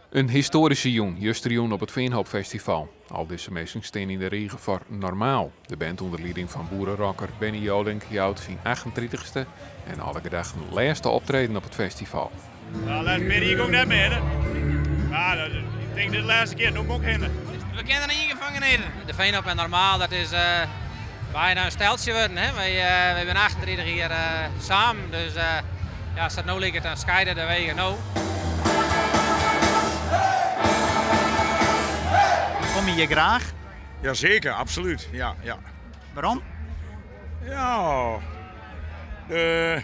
Een historische joen, justerjoen op het Veenhoopfestival. Al deze mensen staan in de regen voor normaal. De band onder leiding van boerenrocker Benny Jolink houdt zijn 38e en alle gedachten laatste optreden op het festival. Nou, laatst ben ik ook net meer. Ja, ik denk dit de laatste keer, nog ook heen. We kennen niet gevangenheden. De Veenhoop en normaal, dat is bijna een steltje worden. Hè? Wij zijn 38 hier samen, dus ja, staat nu liggen aan scheiden de wegen nou. Kom je hier graag? Jazeker, absoluut. Ja. Waarom? Ja, er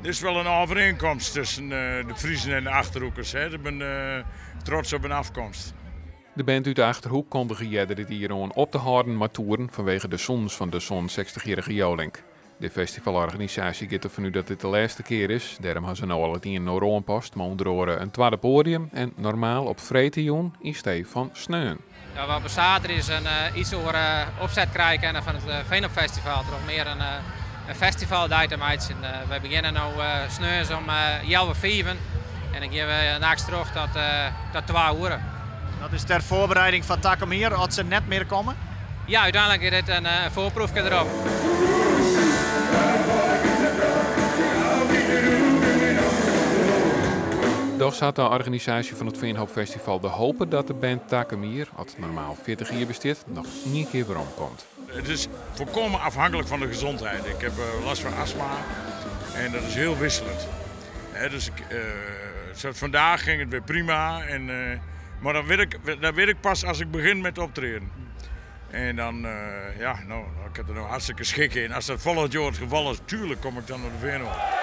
is wel een overeenkomst tussen de Friezen en de Achterhoekers. Hè. Ik ben trots op hun afkomst. De band uit de Achterhoek kondigde dit hier op te houden met toeren vanwege de zons van de zo'n 60-jarige Jolink. De festivalorganisatie gaat ervan uit dat dit de laatste keer is. Daarom hebben ze nu al het in een post, maar onder andere een tweede podium en normaal op Vretejoen in steed van sneun. Ja, wat bestaat er is iets over opzet krijgen van het Veenhoopfestival. Er is meer een festival datum uit. We beginnen nu sneus om 11:05 en dan gaan we nachts terug tot 2 uur. Dat is ter voorbereiding van Takamir, als ze net meer komen? Ja, uiteindelijk is dit een voorproefje erop. Doch zat de organisatie van het Veenhoopfestival de hopen dat de band Takamir, wat normaal 40 jaar bestaat, nog 1 keer weer omkomt. Het is volkomen afhankelijk van de gezondheid. Ik heb last van astma en dat is heel wisselend. Dus vandaag ging het weer prima, maar dat weet ik pas als ik begin met optreden. En dan, ik heb er nou hartstikke schik in. Als dat volgend jaar het geval is, tuurlijk kom ik dan naar de Veenhoop.